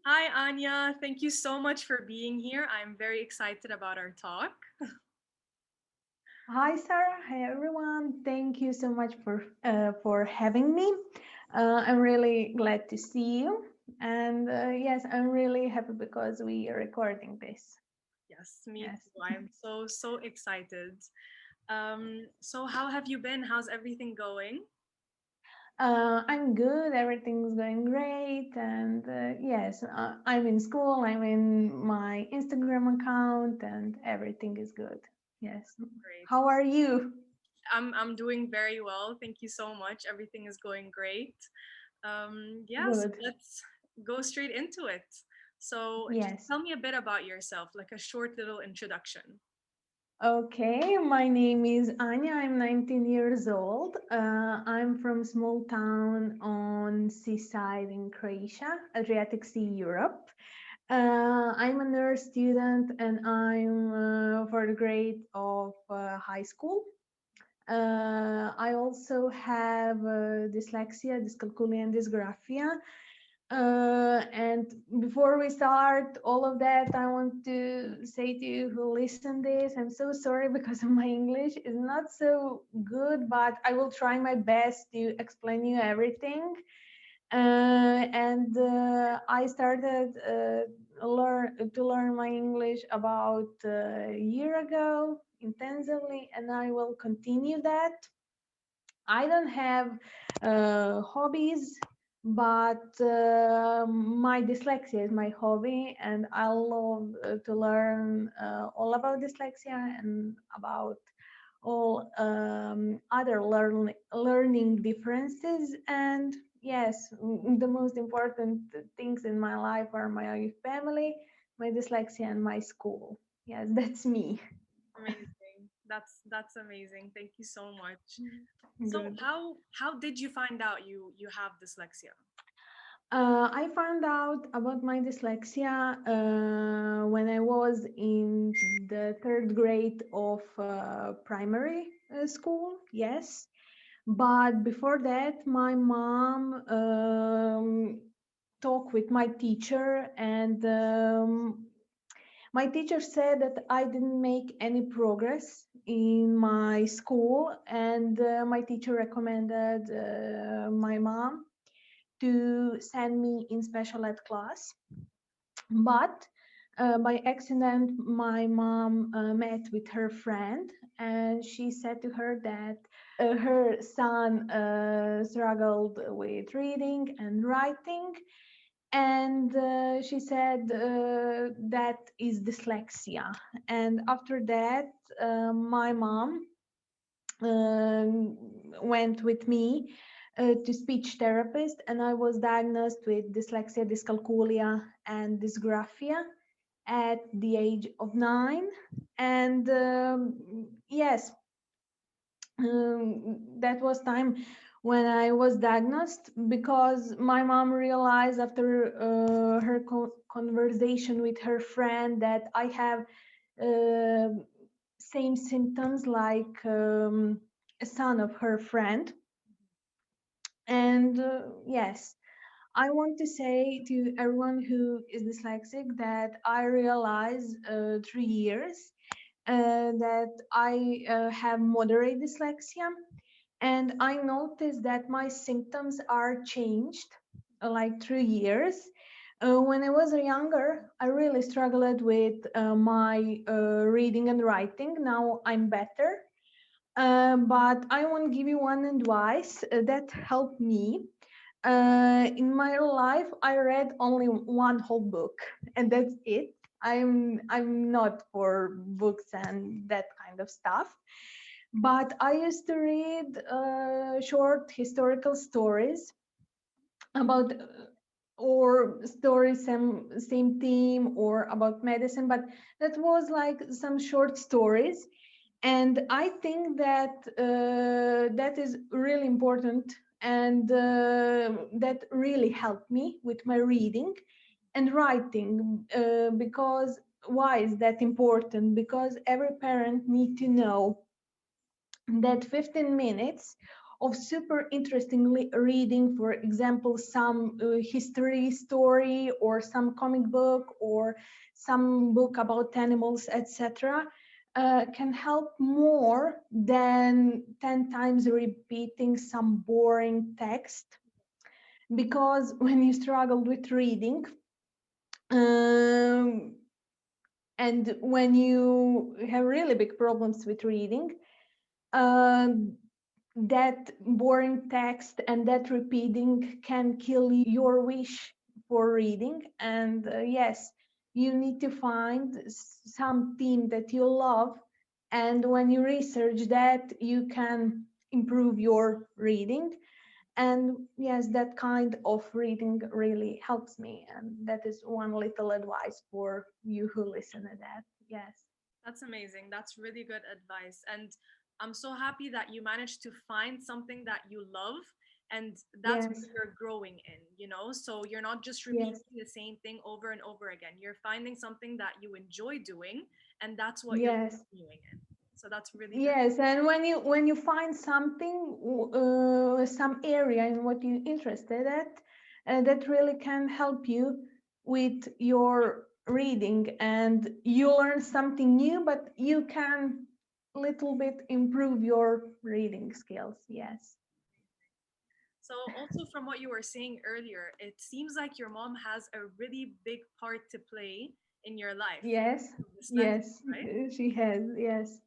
Hi, Anja. Thank you so much for being here. I'm very excited about our talk. Hi, Sarah. Hi, everyone. Thank you so much for having me. I'm really glad to see you. And yes, I'm really happy because we are recording this. Yes, me Yes. too. I'm so excited. So how have you been? How's everything going? I'm good. Everything's going great. And yes, I'm in school. I'm in my Instagram account, and everything is good. Yes. Great. How are you? I'm doing very well. Thank you so much. Everything is going great. So Good. let's go straight into it. So just Yes. tell me a bit about yourself, like a short little introduction. Okay, my name is Anja. I'm 19 years old. I'm from small town on seaside in Croatia, Adriatic Sea, Europe. I'm a nurse student and I'm for the grade of high school. I also have dyslexia, dyscalculia, and dysgraphia. And before we start all of that, I want to say to you who listen this, I'm so sorry because my English is not so good, but I will try my best to explain you everything. And I started to learn my English about a year ago intensively, and I will continue that. I don't have hobbies, but my dyslexia is my hobby, and I love to learn all about dyslexia and about all other learning differences. And yes, the most important things in my life are my family, my dyslexia, and my school. Yes, that's me. Amazing. That's amazing. Thank you so much. So Good. how did you find out you have dyslexia? I found out about my dyslexia when I was in the third grade of primary school, yes. But before that, my mom talked with my teacher, and my teacher said that I didn't make any progress in my school, and my teacher recommended my mom to send me in special ed class. But by accident, my mom met with her friend, and she said to her that her son struggled with reading and writing, and she said that is dyslexia. And after that, my mom went with me to speech therapist, and I was diagnosed with dyslexia, dyscalculia, and dysgraphia at the age of 9. And yes, that was time when I was diagnosed, because my mom realized after her conversation with her friend that I have uh, same symptoms like a son of her friend. And yes, I want to say to everyone who is dyslexic that I realized 3 years that I have moderate dyslexia, and I noticed that my symptoms are changed like 3 years. When I was younger, I really struggled with my reading and writing. Now I'm better. But I want to give you one advice that helped me. In my life, I read only one whole book, and that's it. I'm not for books and that kind of stuff, but I used to read short historical stories about or stories same theme or about medicine, but that was like some short stories. And I think that that is really important, and that really helped me with my reading and writing, because why is that important? Because every parent need to know that 15 minutes of super interesting reading, for example, some history story or some comic book or some book about animals, etc., can help more than 10 times repeating some boring text. Because when you struggle with reading, and when you have really big problems with reading, that boring text and that repeating can kill your wish for reading. And yes, you need to find some theme that you love, and when you research that, you can improve your reading. And yes, that kind of reading really helps me, and that is one little advice for you who listen to that. Yes. That's amazing. That's really good advice. And I'm so happy that you managed to find something that you love, and that's what Yes. you're growing in, you know? So you're not just Yes. repeating the same thing over and over again. You're finding something that you enjoy doing, and that's what you're Yes. continuing in. So that's really good. Yes, and when you find something, some area in what you're interested at, that really can help you with your reading, and you learn something new, but you can little bit improve your reading skills. Yes. So also from what you were saying earlier, it seems like your mom has a really big part to play in your life. Yes. Dyslexia, Yes. right? She has. Yes.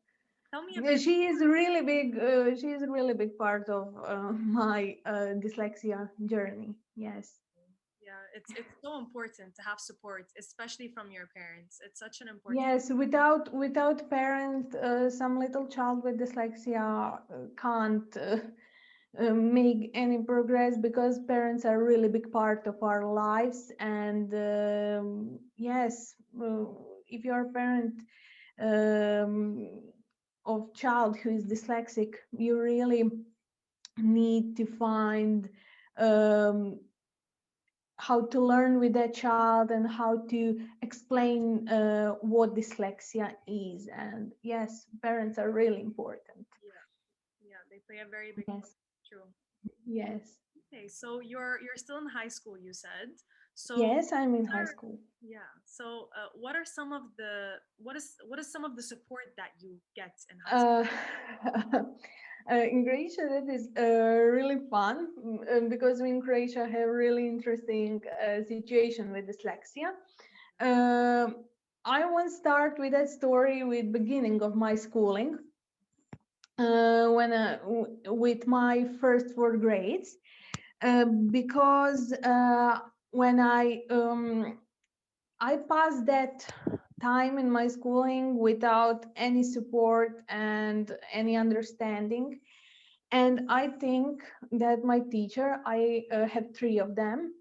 Tell me a bit. She is really big. She is a really big part of my dyslexia journey. Yes. Yeah, it's so important to have support, especially from your parents. It's such an important. Yes, without parent, some little child with dyslexia can't make any progress, because parents are a really big part of our lives. And yes, if you're a parent um, of child who is dyslexic, you really need to find um, how to learn with that child and how to explain what dyslexia is. And yes, parents are really important. Yeah, yeah, they play a very big part. Yes. True. Yes. Okay, so you're still in high school, you said. So Yes, I'm in what high are school. yeah. So what are some of the what is some of the support that you get in high school? uh, in Croatia, that is really fun, because we in Croatia have really interesting situation with dyslexia. um, I want to start with that story with beginning of my schooling, when with my first 4 grades, because when I passed that time in my schooling without any support and any understanding. And I think that my teacher, I had three of them.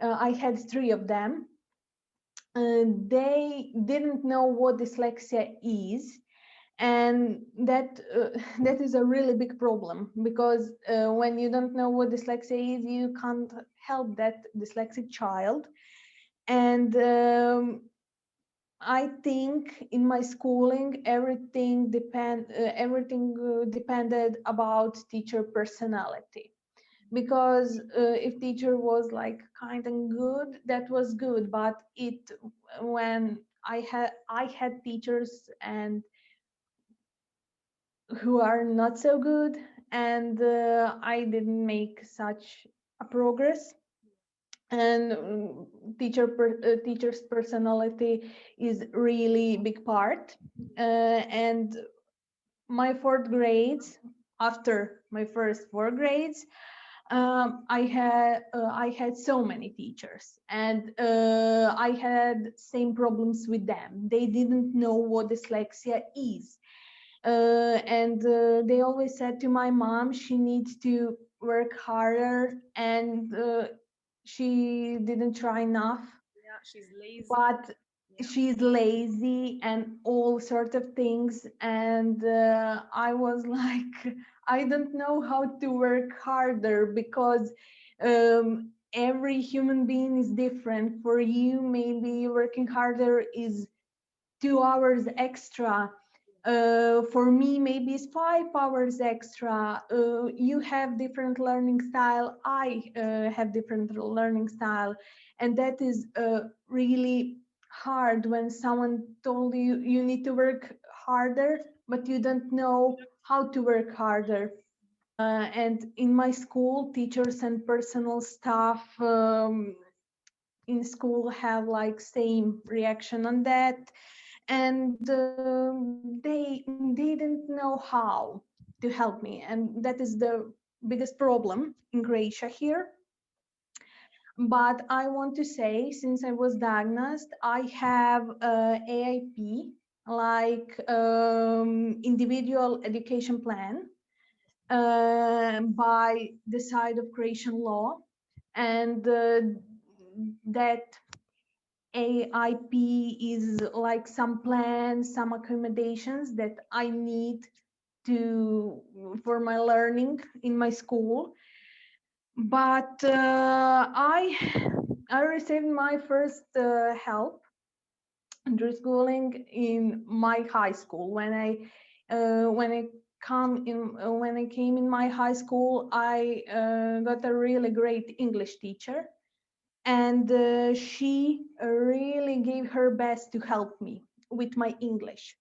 I had three of them. They didn't know what dyslexia is, and that that is a really big problem, because when you don't know what dyslexia is, you can't help that dyslexic child. And I think in my schooling, everything depended about teacher personality. Because if teacher was like kind and good, that was good. But it when I had teachers and who are not so good, and I didn't make such a progress. And teacher's personality is really big part. And my 4th grades, after my first 4 grades, I had so many teachers, and I had same problems with them. They didn't know what dyslexia is. And they always said to my mom she needs to work harder, and she didn't try enough. Yeah, she's lazy. But Yeah. she's lazy and all sort of things. And I was like, I don't know how to work harder, because every human being is different. For you, maybe working harder is 2 hours extra For me, maybe it's 5 hours extra. You have different learning style. I have different learning style, and that is really hard when someone told you you need to work harder, but you don't know how to work harder. And in my school, teachers and personal staff in school have like same reaction on that, and they didn't know how to help me, and that is the biggest problem in Croatia here. But I want to say, since I was diagnosed, I have AIP, like individual education plan, by the side of Croatian law, and that AIP is like some plans, some accommodations that I need to for my learning in my school. But I received my first help through schooling in my high school. When I when I came in my high school, I got a really great English teacher, and she really gave her best to help me with my English.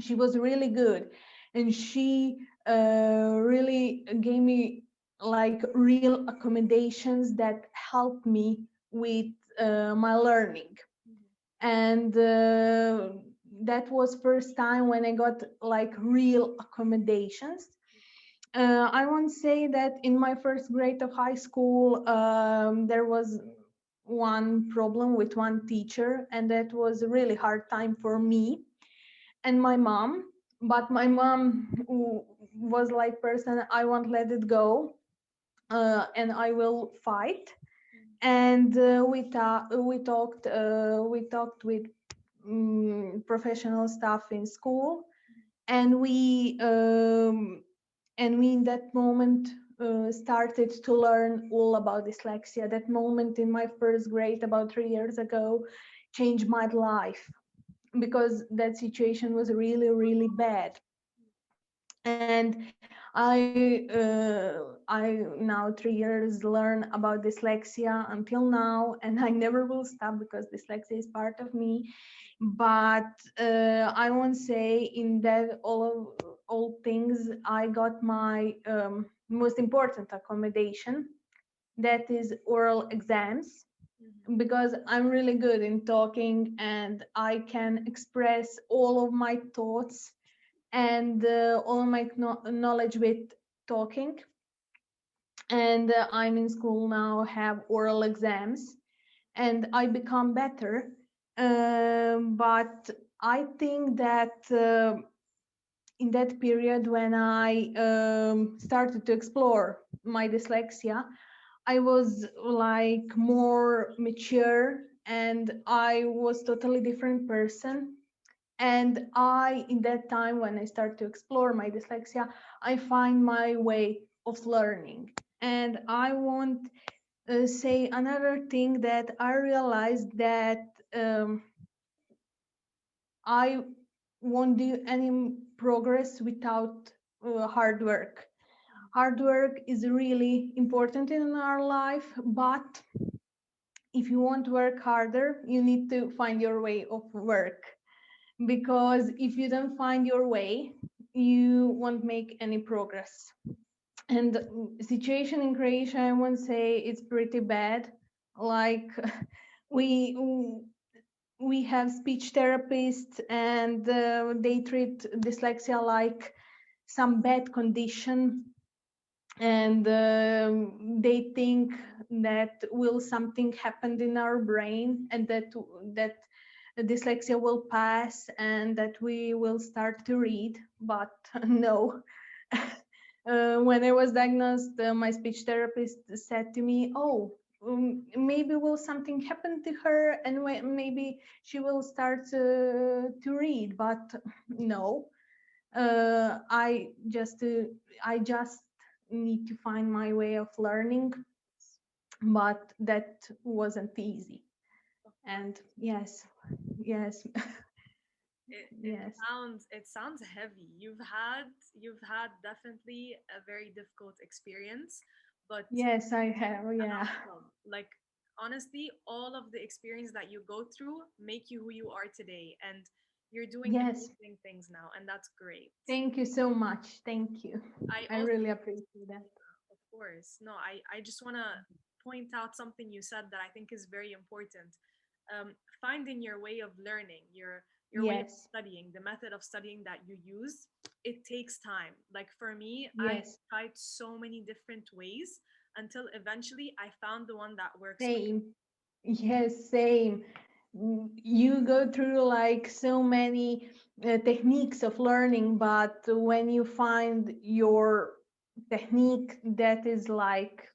She was really good, and she really gave me like real accommodations that helped me with my learning. And that was first time when I got like real accommodations. I won't say that in my first grade of high school there was one problem with one teacher, and that was a really hard time for me and my mom. But my mom was like person, I won't let it go, and I will fight. And we talked with professional staff in school, and we in that moment started to learn all about dyslexia. That moment in my first grade about 3 years ago changed my life, because that situation was really, really bad. And I now 3 years learn about dyslexia until now, and I never will stop because dyslexia is part of me. But I won't say in that all things I got my most important accommodation, that is oral exams, because I'm really good in talking and I can express all of my thoughts and all my knowledge with talking. And I'm in school now, have oral exams, and I become better. But I think that in that period when I started to explore my dyslexia, I was like more mature, and I was totally different person. And I, in that time when I start to explore my dyslexia, I find my way of learning. And I want say another thing, that I realized that I won't do any progress without hard work. Hard work is really important in our life, but if you want to work harder, you need to find your way of work, because if you don't find your way, you won't make any progress. And the situation in Croatia, I won't say it's pretty bad. Like we we have speech therapists, and they treat dyslexia like some bad condition, and they think that will something happen in our brain, and that dyslexia will pass and that we will start to read. But no. When I was diagnosed, my speech therapist said to me, oh, maybe will something happen to her, and maybe she will start to read. But no, I just need to find my way of learning, but that wasn't easy. And yes. Yes. It sounds heavy. You've had definitely a very difficult experience, but Yes, I have. an Yeah. outcome. Like honestly, all of the experience that you go through make you who you are today, and you're doing Yes. amazing things now, and that's great. Thank you so much. Thank you. I I also, really appreciate that. of course, no, I just want to point out something you said that I think is very important. Finding your way of learning, your way of Yes. studying, the method of studying that you use, it takes time. Like for me, I Yes. tried so many different ways until eventually I found the one that works for me. Same. Yes, same. You go through like so many techniques of learning, but when you find your technique that is like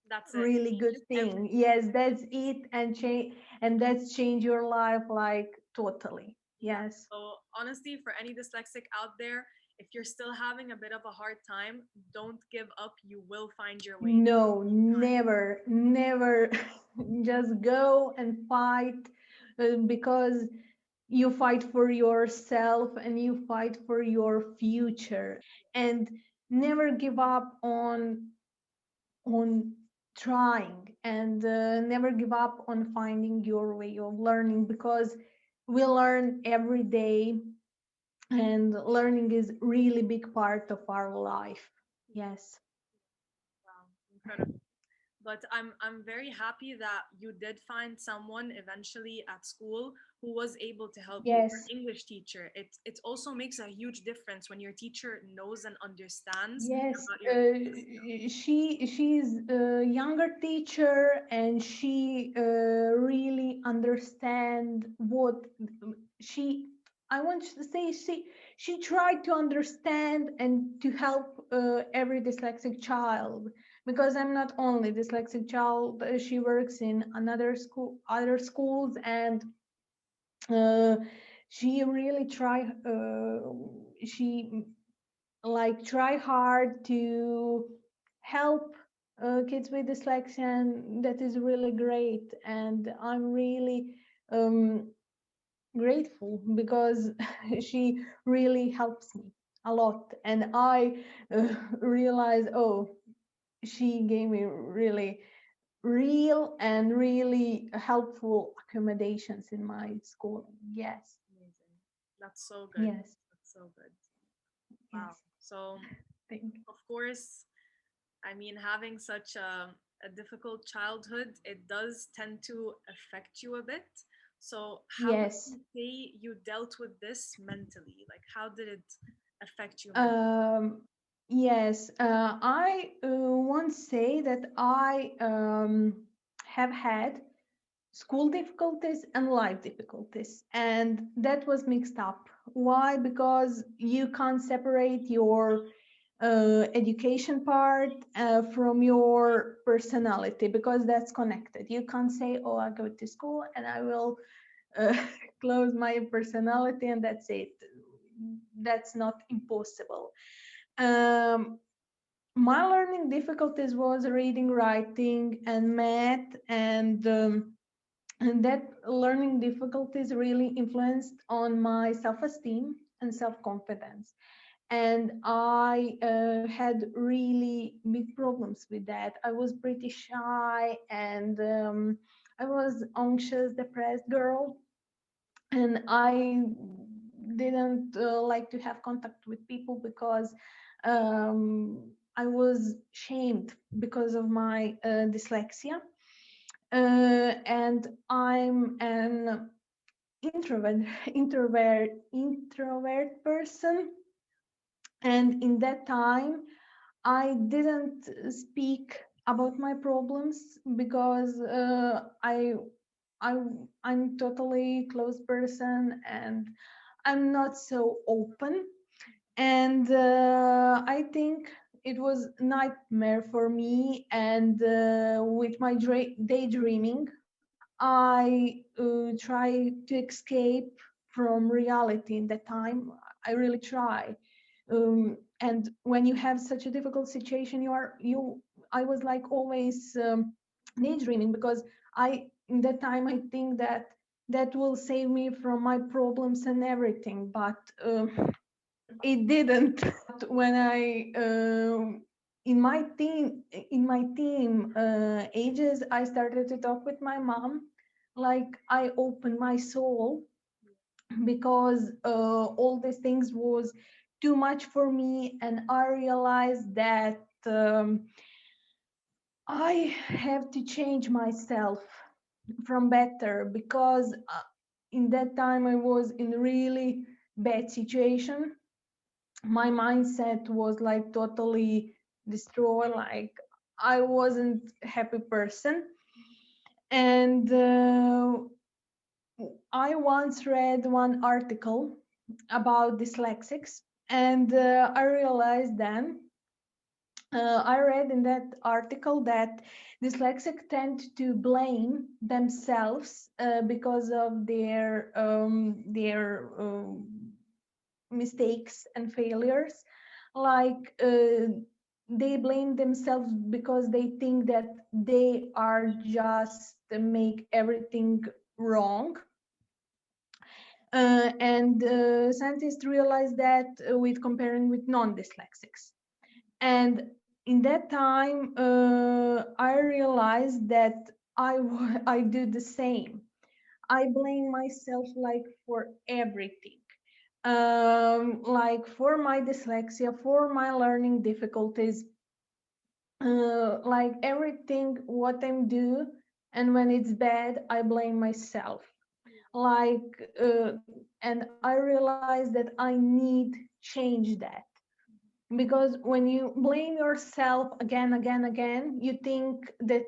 That's it. really good Changes thing, everything. yes, that's it, and change, and that's change your life like totally. Yeah. Yes. So honestly, for any dyslexic out there, if you're still having a bit of a hard time, don't give up. You will find your way. No, never, never. Just go and fight because you fight for yourself and you fight for your future, and never give up on trying, and never give up on finding your way of learning, because we learn every day, and learning is really big part of our life. Yes. Wow, incredible. But I'm very happy that you did find someone eventually at school who was able to help you. Yes. Your English teacher. It also makes a huge difference when your teacher knows and understands Yes, about your she's a younger teacher, and she really understand what she. I want to say she tried to understand and to help every dyslexic child, because I'm not only dyslexic child. She works in another school, other schools, and uh, she really try. She like try hard to help kids with dyslexia, and that is really great, and I'm really um, grateful because she really helps me a lot, and I realize, oh, she gave me really real and really helpful accommodations in my school. Yes. amazing. That's so good. Yes. That's so good. Wow. Yes. So Thank you. of course, I mean, having such a difficult childhood, it does tend to affect you a bit. So, how would Yes. you say you dealt with this mentally? Like, how did it affect you mentally? Um, yes, I won't say that I have had school difficulties and life difficulties, and that was mixed up. Why? Because you can't separate your education part from your personality, because that's connected. You can't say, "Oh, I go to school and I will uh, close my personality and that's it." That's not impossible. um, my learning difficulties was reading, writing, and math, and that learning difficulties really influenced on my self-esteem and self-confidence. And I had really big problems with that. I was pretty shy, and I was anxious, depressed girl, and I didn't like to have contact with people because I was shamed because of my dyslexia, and I'm an introvert introvert person, and in that time I didn't speak about my problems because I I'm totally closed person, and I'm not so open. And I think it was nightmare for me. And with my daydreaming, I try to escape from reality in that time. I really try. And when you have such a difficult situation, I was like always daydreaming, because I in that time I think that that will save me from my problems and everything, but it didn't. When I in my teen ages, I started to talk with my mom. Like, I opened my soul, because all these things was too much for me, and I realized that I have to change myself from better, because in that time I was in a really bad situation. My mindset was like totally destroyed, like I wasn't a happy person. And I once read one article about dyslexics, and I realized then, I read in that article that dyslexic tend to blame themselves because of their mistakes and failures. Like, they blame themselves because they think that they are just make everything wrong. And scientists realize that with comparing with non-dyslexics. And in that time, I realized that I do the same. I blame myself like for everything, like for my dyslexia, for my learning difficulties, like everything what I'm do, and when it's bad, I blame myself. Like, and I realized that I need change that, because when you blame yourself again, you think that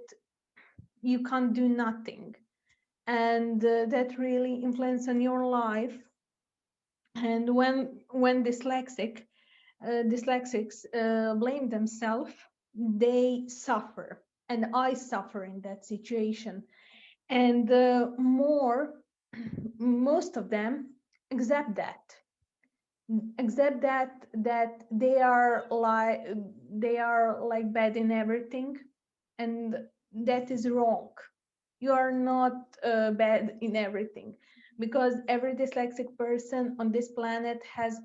you can't do nothing, and that really influences on your life. And when dyslexics blame themselves, they suffer, and I suffer in that situation. And most of them accept that they are like bad in everything, and that is wrong. You are not bad in everything, because every dyslexic person on this planet has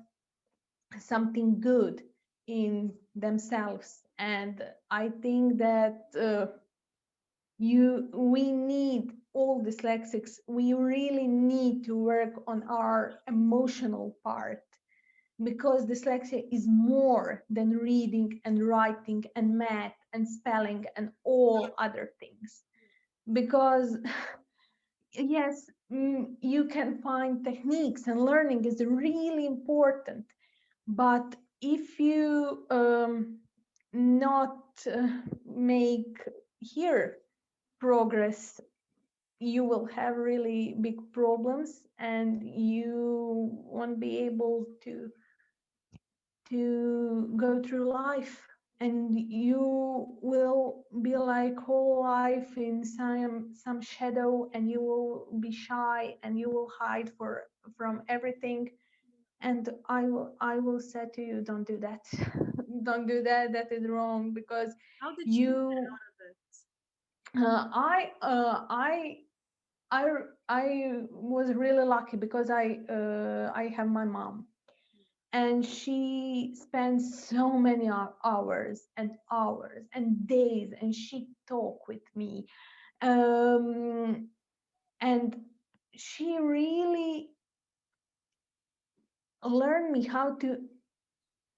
something good in themselves. And I think that we need all dyslexics, we really need to work on our emotional part, because dyslexia is more than reading and writing and math and spelling and all other things. Because yes, you can find techniques, and learning is really important, but if you not make here progress, you will have really big problems, and you won't be able to go through life, and you will be like whole life in some shadow, and you will be shy, and you will hide from everything. And I will say to you, don't do that. Don't do that. That is wrong, because How did you get you out of it? I I I was really lucky, because I have my mom, and she spends so many hours and hours and days, and she talk with me, um, and she really learned me how to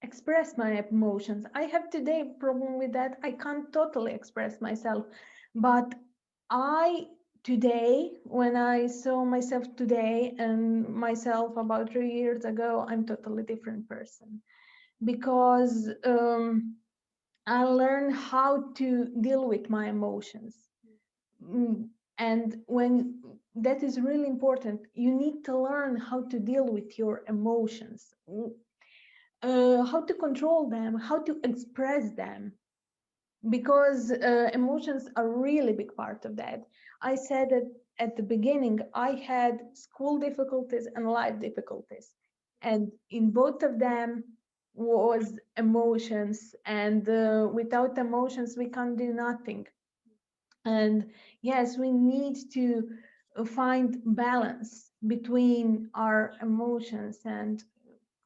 express my emotions. I have today problem with that. I can't totally express myself, but I today, when I saw myself today and myself about 3 years ago, I'm totally different person, because I learned how to deal with my emotions. And when that is really important, you need to learn how to deal with your emotions, how to control them, how to express them, because emotions are really big part of that. I said that at the beginning, I had school difficulties and life difficulties, and in both of them was emotions, and without emotions we can't do nothing. And yes, we need to find balance between our emotions. And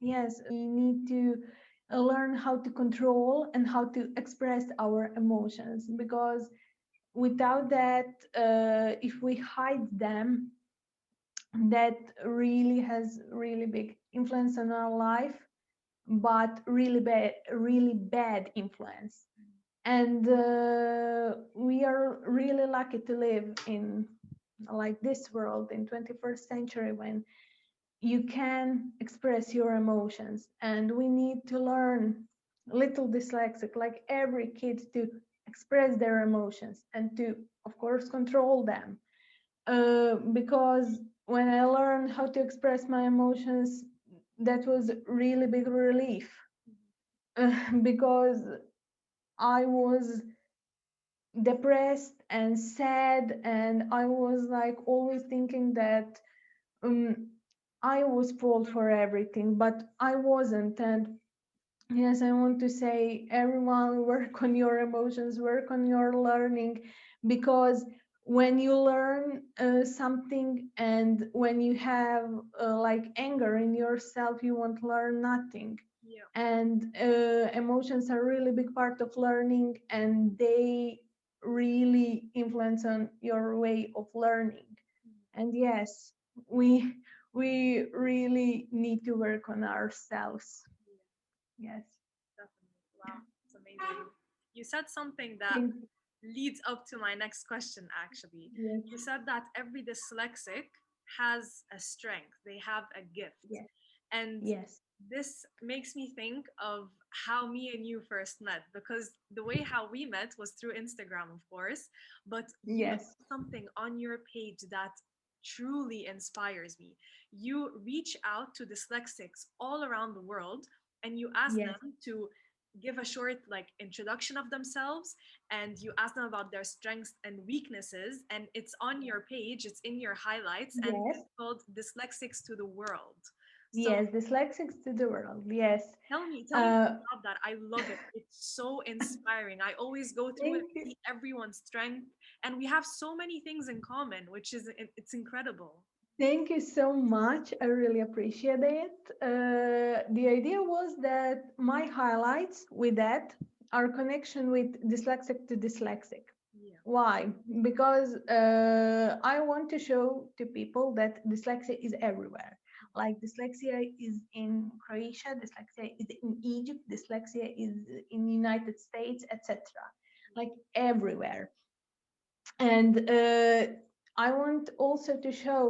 yes, we need to learn how to control and how to express our emotions, because without that, if we hide them, that really has really big influence on our life, but really bad influence. And we are really lucky to live in like this world in 21st century, when you can express your emotions. And we need to learn, little dyslexic like every kid, to express their emotions and to, of course, control them. Because when I learned how to express my emotions, that was really big relief. Because I was depressed and sad, and I was like always thinking that um, I was fault for everything, but I wasn't. And yes, I want to say, everyone, work on your emotions, work on your learning, because when you learn something, and when you have like anger in yourself, you won't learn nothing. Yeah. And emotions are really big part of learning, and they really influence on your way of learning. And yes, we we really need to work on ourselves. Yes. Definitely. Wow, it's amazing. You said something that Thank leads up to my next question, actually. Yes, You said that every dyslexic has a strength, they have a gift. yes, And yes, this makes me think of how me and you first met, because the way how we met was through Instagram, of course, but you yes, have something on your page that truly inspires me. You reach out to dyslexics all around the world and you ask yes, them to give a short like introduction of themselves, and you ask them about their strengths and weaknesses, and it's on your page, it's in your highlights, and yes, it's called Dyslexics to the World. So yes. Dyslexics to the world. Yes. tell me Uh, about that. I love it. It's so inspiring. I always go through and thank you. see everyone's strength, and we have so many things in common, which is it's incredible. Thank you so much. I really appreciate it. The idea was that my highlights with that are connection with dyslexic to dyslexic. Yeah. Why? Because I want to show to people that dyslexia is everywhere. Like dyslexia is in Croatia, dyslexia is in Egypt, dyslexia is in United States, etc. Like everywhere. And I want also to show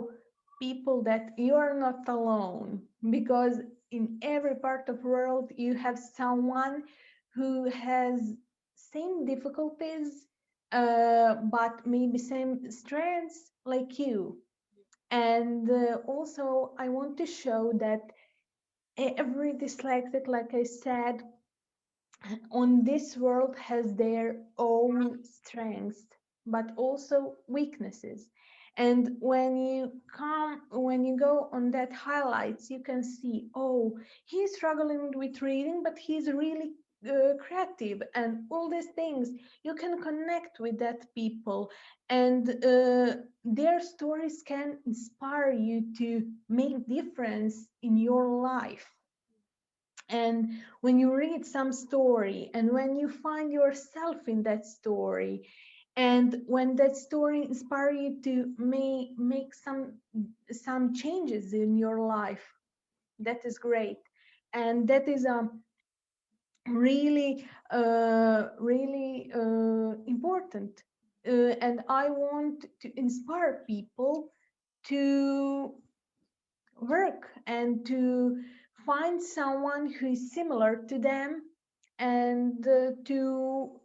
people that you are not alone, because in every part of the world you have someone who has same difficulties, but maybe same strengths like you. And also I want to show that every dyslexic, like I said, on this world has their own strengths, but also weaknesses. And when you go on that highlights, you can see, oh, he's struggling with reading, but he's really creative, and all these things. You can connect with that people, and their stories can inspire you to make difference in your life. And when you read some story, and when you find yourself in that story, and when that story inspire you to make some changes in your life, that is great. And that is really important. And I want to inspire people to work and to find someone who is similar to them, and to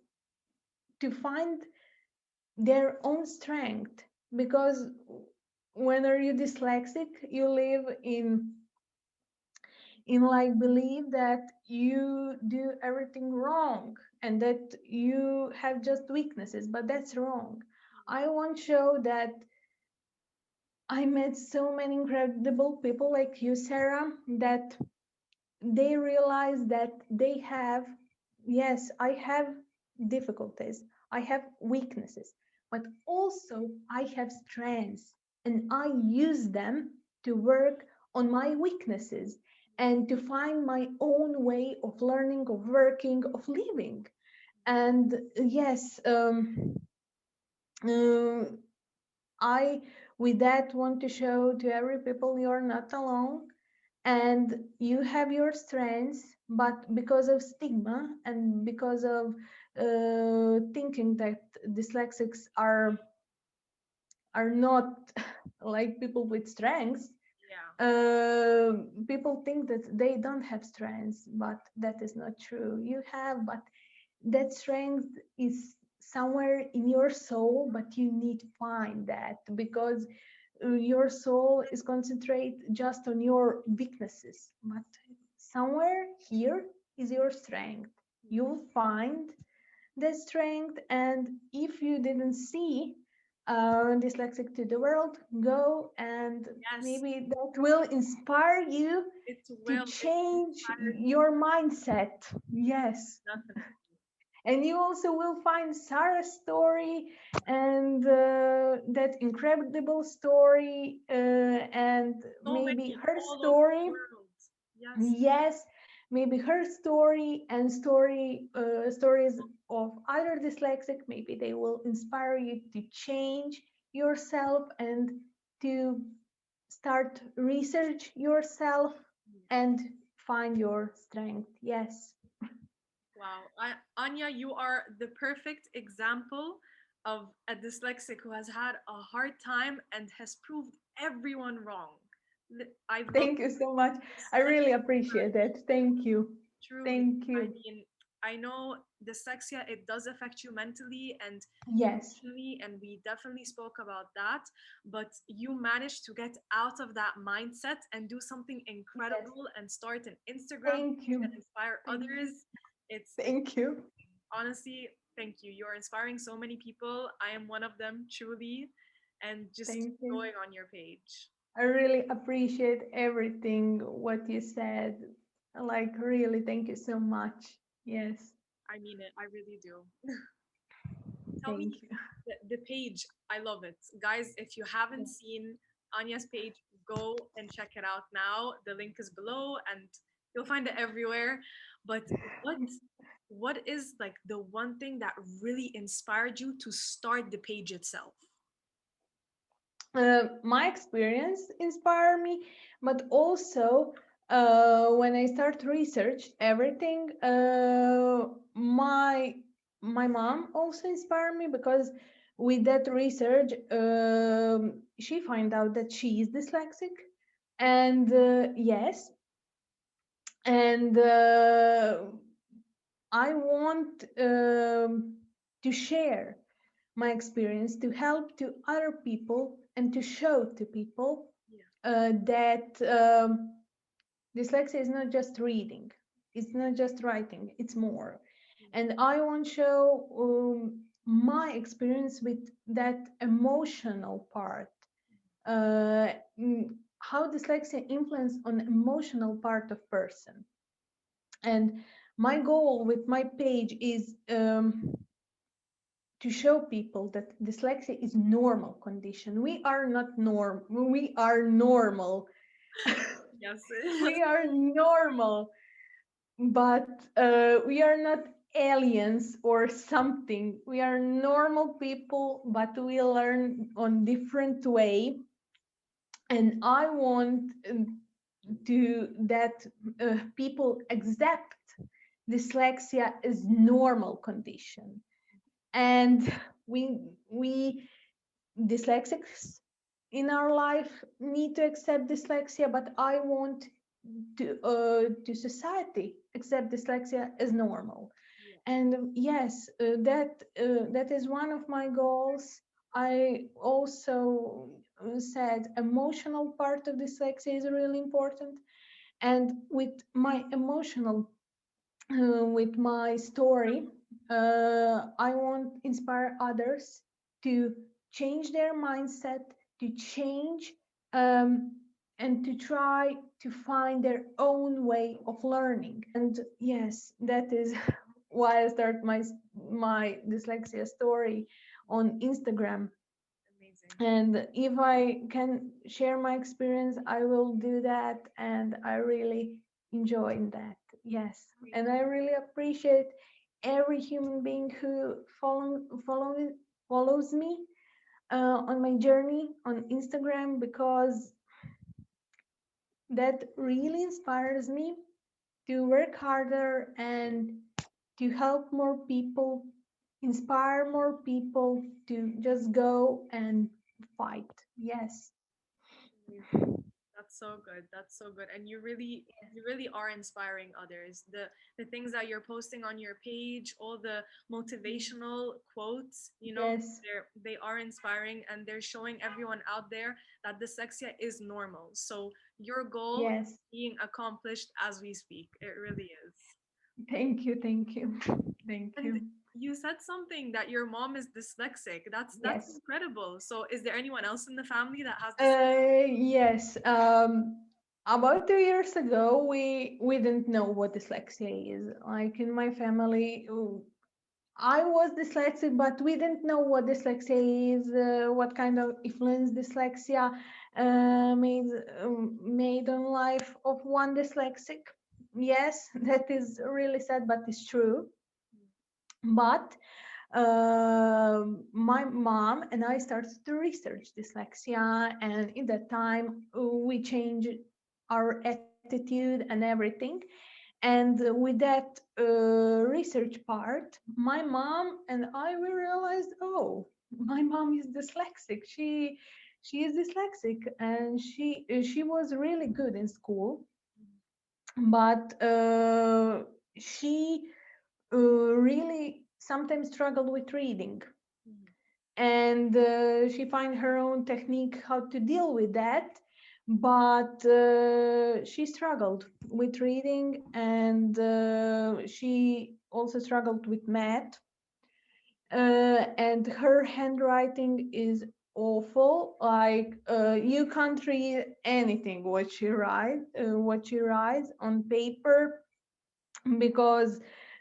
find their own strength. Because when are you dyslexic, you live in like belief that you do everything wrong, and that you have just weaknesses, but that's wrong. I want to show that I met so many incredible people like you, Sarah, that they realize that they have, yes, I have difficulties, I have weaknesses, but also I have strengths. and I use them to work on my weaknesses and to find my own way of learning, of working, of living. And yes, uh, I with that want to show to every people you're not alone, and you have your strengths, but because of stigma and because of thinking that dyslexics are not like people with strengths, Yeah. people think that they don't have strengths, but that is not true. You have, but that strength is somewhere in your soul, but you need to find that, because your soul is concentrate just on your weaknesses, but somewhere here is your strength. You'll find the strength, and if you didn't see Dyslexic to the World, go, and Yes, maybe that will inspire you it to will. It change inspired me, your mindset. Yes. definitely. And you also will find Sarah's story and that incredible story, and So maybe many her all over the story. world. Yes. Yes, maybe her story and stories of other dyslexic. Maybe they will inspire you to change yourself and to start research yourself and find your strength. Yes. Wow. Anya, you are the perfect example of a dyslexic who has had a hard time and has proved everyone wrong. I love Thank you so much. I so really appreciate it. Thank you. truly. Thank I you. mean, I know dyslexia, it does affect you mentally and Yes. emotionally, and we definitely spoke about that. But you managed to get out of that mindset and do something Yes. incredible and start an Instagram Thank page you. and inspire Thank you. others. It's Thank you. honestly, thank you. You're inspiring so many people. I am one of them, truly. And just keep Thank you. going on your page. I really appreciate everything what you said. Like really, thank you so much. Yes. I mean it. I really do. Tell me Thank you. the page. I love it. Guys, if you haven't seen Anya's page, go and check it out now. The link is below and you'll find it everywhere. But what what is like the one thing that really inspired you to start the page itself? My experience inspired me, but also when I start research everything, my mom also inspired me, because with that research, she find out that she is dyslexic, and yes, and I want to share my experience to help to other people and to show to people Yeah. that dyslexia is not just reading, it's not just writing, it's more. And I want to show my experience with that emotional part, uh, how dyslexia influence on emotional part of person. And my goal with my page is to show people that dyslexia is normal condition. We are not we are normal. Yes. We are normal, but we are not aliens or something. We are normal people, but we learn on different way. And I want to that people accept dyslexia is normal condition, and we dyslexics in our life need to accept dyslexia, but I want to society accept dyslexia as normal. Yeah. And yes, that is one of my goals. I also said emotional part of dyslexia is really important, and with my story, I want inspire others to change their mindset, to change and to try to find their own way of learning. And yes, that is why I start my dyslexia story on Instagram. Amazing. And if I can share my experience, I will do that, and I really enjoy that. Yes, and I really appreciate every human being who follows me on my journey on Instagram, because that really inspires me to work harder and to help more people, inspire more people to just go and fight. Yes. Amazing. That's so good. That's so good. And you really are inspiring others. The things that you're posting on your page, all the motivational quotes, Yes. they are inspiring, and they're showing everyone out there that dyslexia is normal. So your goal is Yes. being accomplished as we speak. It really is. Thank you. Thank you. Thank And you. you said something that your mom is dyslexic. That's Yes. incredible. So is there anyone else in the family that has this? Yes. About 2 years ago, we didn't know what dyslexia is. Like in my family, I was dyslexic, but we didn't know what dyslexia is, what kind of influence dyslexia made on life of one dyslexic. Yes, that is really sad, but it's true. But my mom and I started to research dyslexia, and in that time we changed our attitude and everything. And with that research part, my mom and I we realized, oh, my mom is dyslexic. She is dyslexic, and she was really good in school, but she really sometimes struggled with reading, Mhm. and she find her own technique how to deal with that. But she struggled with reading, and she also struggled with math, and her handwriting is awful. Like you can't read anything what she writes on paper, because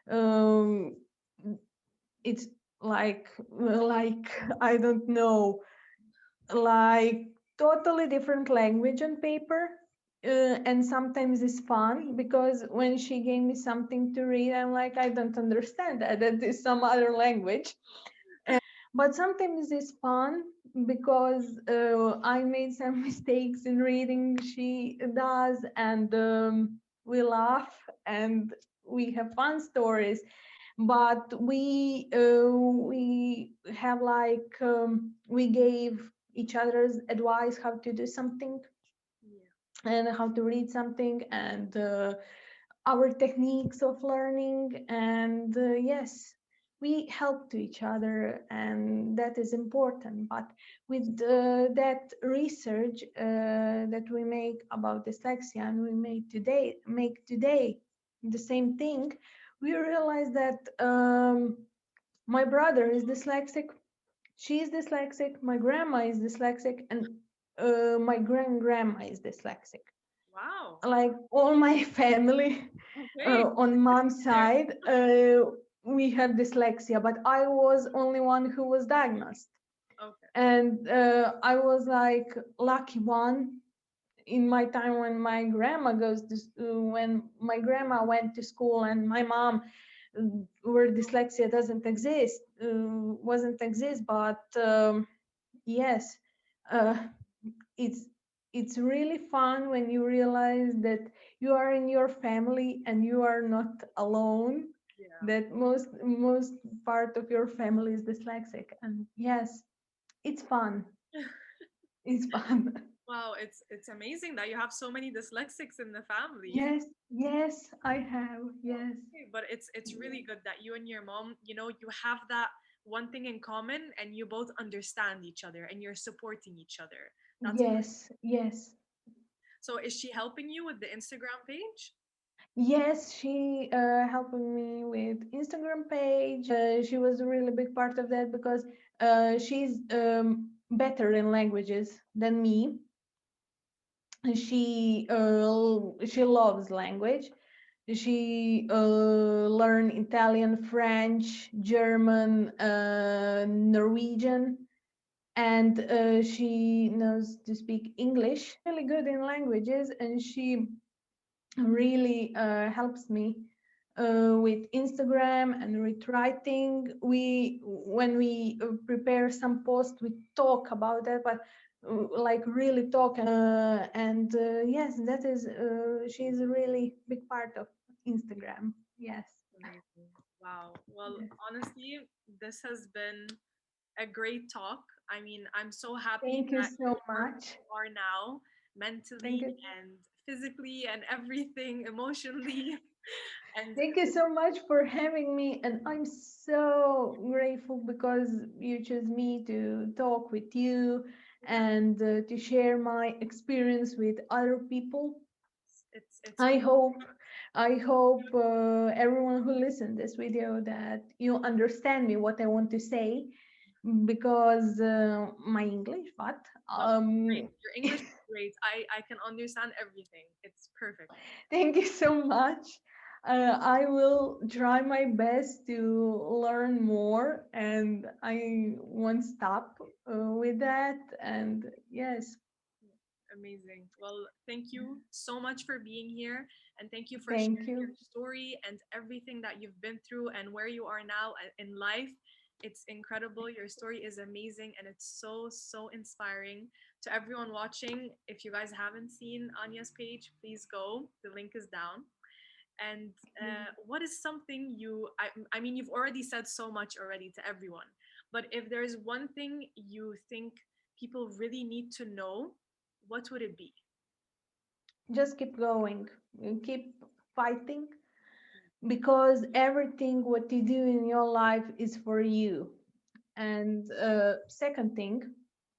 um, it's like I don't know, like totally different language on paper. And sometimes it's fun, because when she gave me something to read, I'm like, I don't understand that, that is some other language. But sometimes it's fun, because I made some mistakes in reading, she does, and we laugh and we have fun stories. But we have like we gave each other's advice how to do something Yeah. and how to read something, and our techniques of learning. And yes, we help to each other, and that is important. But with that research that we make about dyslexia, and we make today the same thing, we realize that my brother is dyslexic, she is dyslexic, my grandma is dyslexic, and my grandma is dyslexic. Wow. Like all my family Okay. on mom's There. side, we had dyslexia, but I was only one who was diagnosed. Okay. And I was like lucky one in my time when my grandma when my grandma went to school, and my mom, where dyslexia doesn't exist, wasn't exist. But yes, uh, it's it's really fun when you realize that you are in your family and you are not alone, Yeah. that most part of your family is dyslexic. And yes, it's fun. It's fun. Wow, it's amazing that you have so many dyslexics in the family. Yes, yes, I have. Yes, Okay, but it's really good that you and your mom, you have that one thing in common, and you both understand each other and you're supporting eeeach other. That's yes, yes. so is she helping you with the Instagram page? Yes, she helped me with Instagram page. She was a really big part of that, because she's better in languages than me. She loves language. She learned Italian, French, German, Norwegian. and she knows to speak English, really good in languages, and she really helps me with Instagram and with writing. When we prepare some posts, we talk about that, but like really talk. And yes, that is, she's a really big part of Instagram. Yes. Amazing. Wow. Well, Yes. honestly, this has been a great talk. I mean, I'm so happy Thank you that you so are where much. you are now, Thank mentally you. and physically and everything, emotionally. And Thank you so much for having me, and I'm so grateful because you chose me to talk with you and to share my experience with other people. it's I hope, I hope everyone who listens this video that you understand me what I want to say, because my English, but no, great. Your English is great. I can understand everything. It's perfect. thank you so much. I will try my best to learn more, and I won't stop with that. And yes, Amazing. Well, thank you so much for being here, and thank you for thank sharing you. your story and everything that you've been through and where you are now in life. It's incredible. Your story is amazing and it's so, so inspiring to everyone watching. If you guys haven't seen Anya's page, please go. The link is down. And what is something I mean, you've already said so much already to everyone, but if there's one thing you think people really need to know, what would it be? Just keep going, keep fighting, because everything what you do in your life is for you. And second thing,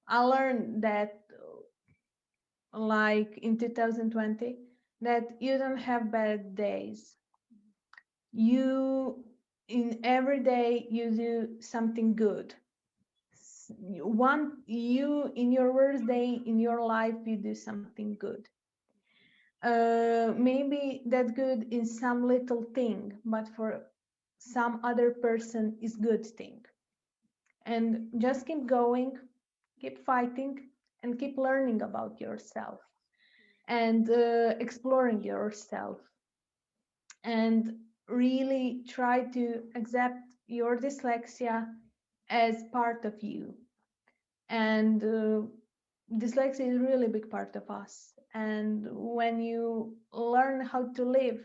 I learned that like in 2020, that you don't have bad days. You, in every day you do something good. One, you in your worst day in your life you do something good. Maybe that good is some little thing, but for some other person is good thing. And just keep going, keep fighting, and keep learning about yourself, and exploring yourself, and really try to accept your dyslexia as part of you. And dyslexia is really big part of us, and when you learn how to live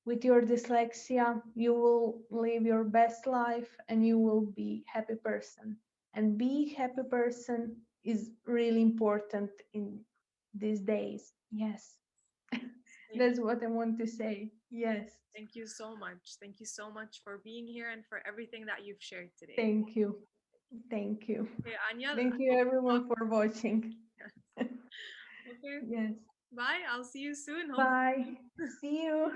with your dyslexia, you will live your best life and you will be happy person. And be happy person is really important in these days. Yes. Thank you. That's what I want to say. Yes. Thank you so much. Thank you so much for being here and for everything that you've shared today. Thank you. Thank you. Okay, Anya, I Thank you hope to everyone talk. for watching. Okay, Yes. bye. I'll see you soon, hopefully. Bye. See you.